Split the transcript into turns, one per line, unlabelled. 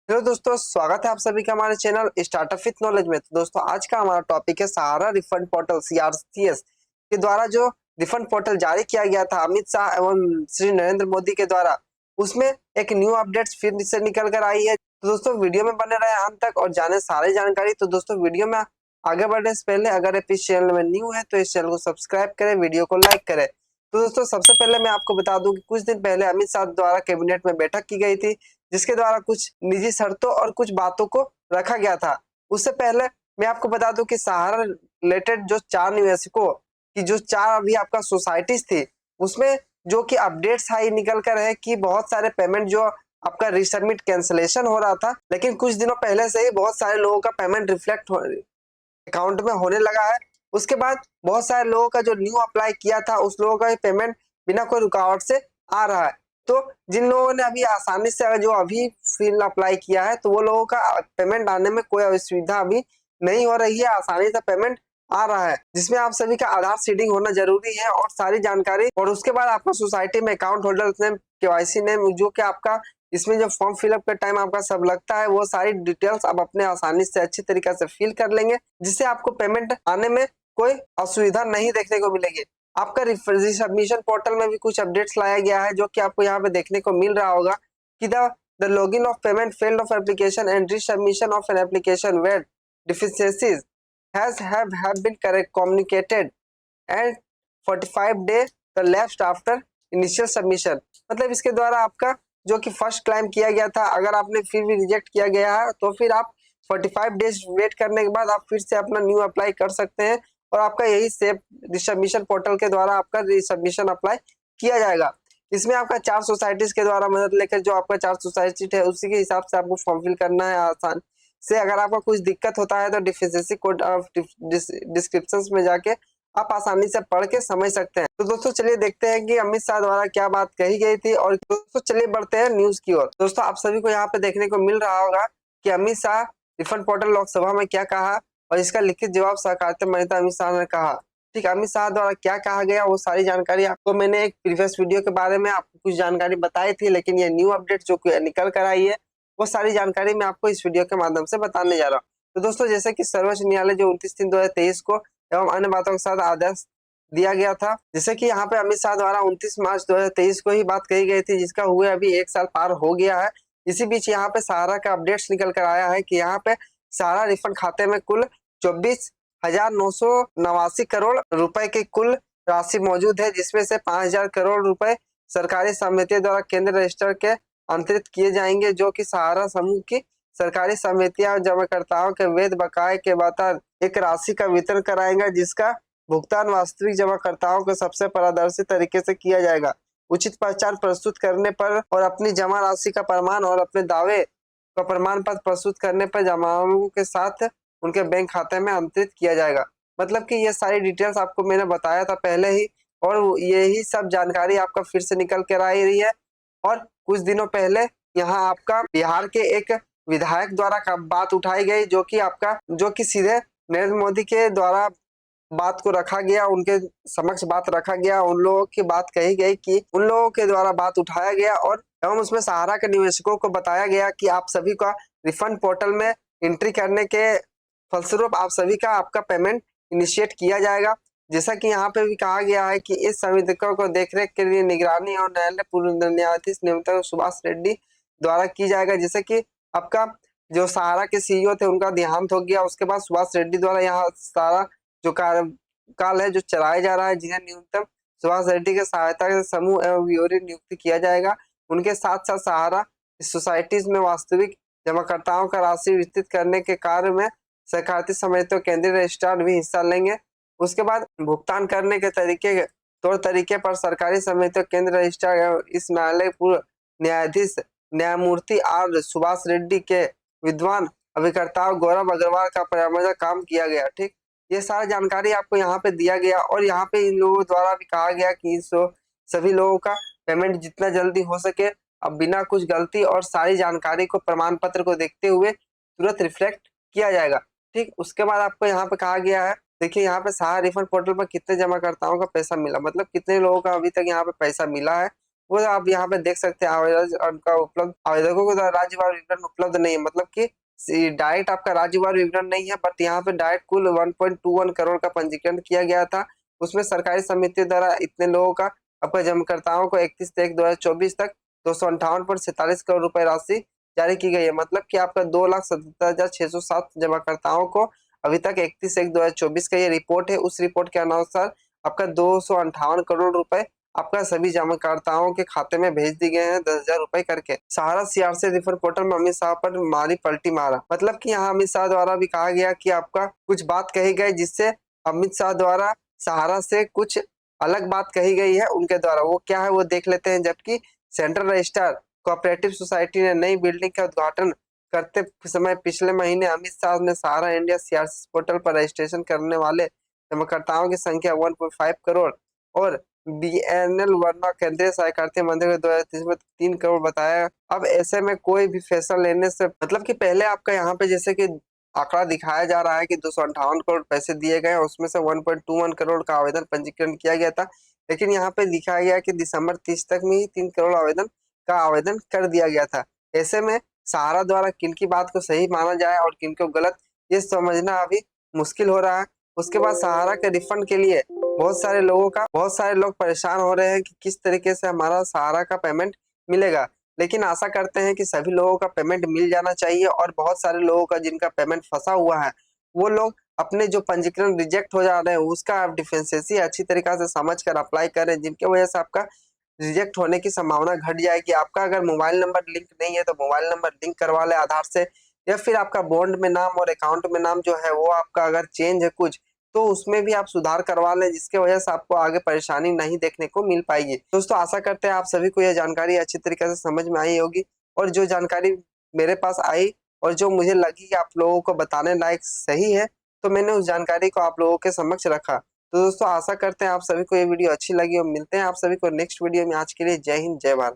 Hello दोस्तों, स्वागत है आप सभी का हमारे चैनल स्टार्टअप विथ नॉलेज में। तो दोस्तों, आज का हमारा टॉपिक है सहारा रिफंड पोर्टल सीआरसीएस के द्वारा जो रिफंड पोर्टल जारी किया गया था अमित शाह एवं श्री नरेंद्र मोदी के द्वारा, उसमें एक न्यू अपडेट्स फिर से निकल कर आई है। तो दोस्तों, वीडियो में बने रहे अंत तक और जाने सारी जानकारी। तो दोस्तों, वीडियो में आगे बढ़ने से पहले अगर आप इस चैनल में न्यू है तो इस चैनल को सब्सक्राइब करें, वीडियो को लाइक करें। तो दोस्तों, सबसे पहले मैं आपको बता दूं कि कुछ दिन पहले अमित शाह द्वारा कैबिनेट में बैठक की गई थी, जिसके द्वारा कुछ निजी शर्तों और कुछ बातों को रखा गया था। उससे पहले मैं आपको बता दूं कि सहारा रिलेटेड जो 4 निवेशकों की जो 4 अभी आपका सोसाइटीज थी, उसमें जो कि अपडेट्स आई निकल कर है कि बहुत सारे पेमेंट जो आपका रिसबमिट कैंसलेशन हो रहा था, लेकिन कुछ दिनों पहले से ही बहुत सारे लोगों का पेमेंट रिफ्लेक्ट अकाउंट में होने लगा है। उसके बाद बहुत सारे लोगों का जो न्यू अप्लाई किया था, उस लोगों का पेमेंट बिना कोई रुकावट से आ रहा है। तो जिन लोगों ने अभी आसानी से जो अभी फिल अप्लाई किया है, तो वो लोगों का पेमेंट आने में कोई असुविधा अभी नहीं हो रही है, आसानी से पेमेंट आ रहा है। जिसमें आप सभी का आधार सीडिंग होना जरूरी है और सारी जानकारी, और उसके बाद आपका सोसाइटी में account holder name, KYC name, जो कि आपका इसमें जो फॉर्म फिलअप के टाइम आपका सब लगता है, वो सारी डिटेल्स आप अपने आसानी से अच्छी तरीके से फिल कर लेंगे, जिससे आपको पेमेंट आने में कोई असुविधा नहीं देखने को मिलेगी। आपका सबमिशन पोर्टल में भी कुछ अपडेट्स लाया गया है, जो कि आपको यहाँ पे देखने को मिल रहा होगा कि the login of payment failed of application and resubmission of an application where deficiencies have been correct communicated and 45 day the lapsed after initial submission। मतलब इसके द्वारा आपका जो कि फर्स्ट क्लाइम किया गया था, अगर आपने फिर भी रिजेक्ट किया गया है तो फिर आप 45 डेज वेट करने के बाद आप फिर से अपना न्यू अप्लाई कर सकते हैं, और आपका यही सेफ रिसबमिशन पोर्टल के द्वारा आपका रिसबमिशन अप्लाई किया जाएगा। इसमें आपका 4 सोसाइटीज के द्वारा मदद लेकर जो आपका 4 सोसाइटी है, उसी के हिसाब से आपको फॉर्म फिल करना है आसान से। अगर आपका कुछ दिक्कत होता है तो डिफिशिएंसी कोड डिस्क्रिप्शन में जाके आप आसानी से पढ़ के समझ सकते हैं। तो दोस्तों, चलिए देखते हैं कि अमित शाह द्वारा क्या बात कही गई थी। और दोस्तों, चलिए बढ़ते हैं न्यूज की ओर। दोस्तों, आप सभी को यहाँ पे देखने को मिल रहा होगा कि अमित शाह रिफंड पोर्टल लोकसभा में क्या कहा, और इसका लिखित जवाब सहकारिता मंत्री अमित शाह ने कहा। ठीक, अमित शाह द्वारा क्या कहा गया, वो सारी जानकारी आपको मैंने एक प्रीवियस वीडियो के बारे में आपको कुछ जानकारी बताई थी, लेकिन ये न्यू अपडेट जो निकल कर आई है, वो सारी जानकारी मैं आपको इस वीडियो के माध्यम से बताने जा रहा हूँ। तो दोस्तों, जैसे कि सर्वोच्च न्यायालय जो 29/3/2023 को एवं अन्य बातों के साथ आदेश दिया गया था, जैसे कि यहाँ पे अमित शाह द्वारा 29 मार्च 2023 को ही बात कही गई थी, जिसका हुए अभी 1 साल पार हो गया है। इसी बीच यहाँ पे सहारा का अपडेट्स निकल कर आया है कि यहाँ पे सहारा रिफंड खाते में कुल 24,989 करोड़ रुपए की कुल राशि मौजूद है, जिसमें से 5,000 करोड़ रुपए सरकारी समितियों द्वारा केंद्र रजिस्टर के अंतरित किए जाएंगे, जो कि सहारा समूह की सरकारी समितियां जमाकर्ताओं के वेतन बकाये के बाद एक राशि का वितरण कराएंगा, जिसका भुगतान वास्तविक जमाकर्ताओं को सबसे पारदर्शी तरीके से किया जाएगा। उचित पहचान प्रस्तुत करने पर और अपनी जमा राशि का प्रमाण और अपने दावे का प्रमाण पत्र प्रस्तुत करने पर जमाओं के साथ उनके बैंक खाते में अंतरित किया जाएगा। मतलब कि ये सारी डिटेल्स आपको मैंने बताया था पहले ही, और यही सब जानकारी आपका फिर से निकल कर आ रही है। और कुछ दिनों पहले यहाँ आपका बिहार के एक विधायक द्वारा बात उठाई गई, जो कि सीधे नरेंद्र मोदी के द्वारा बात को रखा गया, उनके समक्ष बात रखा गया, उन लोगों की बात कही गई कि उन लोगों के द्वारा बात उठाया गया, और एवं उसमें सहारा के निवेशकों को बताया गया कि आप सभी का रिफंड पोर्टल में एंट्री करने के फलस्वरूप आप सभी का आपका पेमेंट इनिशिएट किया जाएगा। जैसा कि यहाँ पे भी कहा गया है कि इस समितियों को देखरेख के लिए निगरानी और न्यायालय पूर्व न्यायाधीश नियमित सुभाष रेड्डी द्वारा की जाएगा। जैसे कि आपका जो सहारा के सीईओ थे, उनका देहांत हो गया, उसके बाद सुभाष रेड्डी द्वारा यहाँ सारा जो कार्यकाल है जो चलाया जा रहा है, जिन्हें न्यूनतम सुभाष रेड्डी के सहायता से समूह एवं व्यूरी नियुक्त किया जाएगा। उनके साथ साथ सहारा सोसाइटीज में वास्तविक जमाकर्ताओं का राशि वितरित करने के कार्य में सहकारिता समितियों केंद्रीय रजिस्ट्रार भी हिस्सा लेंगे। उसके बाद भुगतान करने के तौर तरीके पर सरकारी समितियों केंद्र रजिस्ट्रार एवं इस न्यायालय पूर्व न्यायाधीश न्यायमूर्ति आर सुभाष रेड्डी के विद्वान अभिकर्ताओं गौरव अग्रवाल का परामर्श काम किया गया। ठीक, ये सारा जानकारी आपको यहाँ पे दिया गया, और यहाँ पे इन लोगों द्वारा भी कहा गया कि सभी लोगों का पेमेंट जितना जल्दी हो सके अब बिना कुछ गलती और सारी जानकारी को प्रमाण पत्र को देखते हुए तुरंत रिफ्लेक्ट किया जाएगा। ठीक, उसके बाद आपको यहाँ पे कहा गया है, देखिए यहाँ पे सहारा रिफंड पोर्टल पर कितने जमाकर्ताओं का पैसा मिला, मतलब कितने लोगों का अभी तक यहाँ पे पैसा मिला है, वो आप यहाँ पे देख सकते हैं। आवेदन का उपलब्ध आवेदकों को राज्यवार विवरण उपलब्ध नहीं है, मतलब कि डायरेक्ट आपका राज्यवार विवरण नहीं है, बट यहाँ पे डायरेक्ट कुल 1.21 करोड़ का पंजीकरण किया गया था। उसमें सरकारी समिति द्वारा इतने लोगों का आपका जमाकर्ताओं को 31/1/2024 तक 258.47 करोड़ रुपए राशि जारी की गई है। मतलब कि आपका 2,77,607 जमाकर्ताओं को अभी तक 31/1/2024 का ये रिपोर्ट है। उस रिपोर्ट के अनुसार आपका 258 करोड़ रुपए आपका सभी जमाकर्ताओं के खाते में भेज दिए गए हैं 10,000 रुपए करके। सहारा सीआरसी रिफंड पोर्टल में अमित शाह पर मारी पलटी मारा, मतलब कि यहाँ अमित शाह द्वारा भी कहा गया कि आपका कुछ बात कही गई जिससे अमित शाह द्वारा सहारा से कुछ अलग बात कही गई है उनके द्वारा। वो क्या है वो देख लेते हैं। जबकि सेंट्रल रजिस्ट्रार कोऑपरेटिव सोसाइटी ने नई बिल्डिंग का उद्घाटन करते समय पिछले महीने अमित शाह ने सहारा इंडिया सीआरसी पोर्टल पर रजिस्ट्रेशन करने वाले जमाकर्ताओं की संख्या 1.5 करोड़ और बीएनएल वर्मा केंद्रीय सहकारिता मंत्री के 2023 में 3 करोड़ बताया। अब ऐसे में कोई भी फैसला लेने से मतलब कि पहले आपका यहाँ पे जैसे कि आंकड़ा दिखाया जा रहा है कि 258 करोड़ पैसे दिए गए, उसमें से 1.21 करोड़ का आवेदन पंजीकरण किया गया था, लेकिन यहाँ पे दिखाया गया कि दिसंबर 30 तक में ही 3 करोड़ आवेदन कर दिया गया था। ऐसे में सहारा द्वारा किनकी बात को सही माना जाए और किनको गलत, ये समझना अभी मुश्किल हो रहा है। उसके बाद सहारा के रिफंड के लिए बहुत सारे लोग परेशान हो रहे हैं कि किस तरीके से हमारा सहारा का पेमेंट मिलेगा। लेकिन आशा करते हैं कि सभी लोगों का पेमेंट मिल जाना चाहिए और बहुत सारे लोगों का जिनका पेमेंट फंसा हुआ है वो लोग अपने जो पंजीकरण रिजेक्ट हो जा रहे हैं उसका आप डिफरेंशिएशन अच्छी तरीके से समझ कर अप्लाई करें, जिनकी वजह से आपका रिजेक्ट होने की संभावना घट जाएगी। आपका अगर मोबाइल नंबर लिंक नहीं है तो मोबाइल नंबर लिंक करवा ले आधार से, या फिर आपका बॉन्ड में नाम और अकाउंट में नाम जो है वो आपका अगर चेंज है कुछ तो उसमें भी आप सुधार करवा लें, जिसके वजह से आपको आगे परेशानी नहीं देखने को मिल पाएगी। दोस्तों आशा करते हैं आप सभी को यह जानकारी अच्छी तरीके से समझ में आई होगी, और जो जानकारी मेरे पास आई और जो मुझे लगी आप लोगों को बताने लायक सही है तो मैंने उस जानकारी को आप लोगों के समक्ष रखा। तो दोस्तों आशा करते हैं आप सभी को ये वीडियो अच्छी लगी और मिलते हैं आप सभी को नेक्स्ट वीडियो में। आज के लिए जय हिंद जय भारत।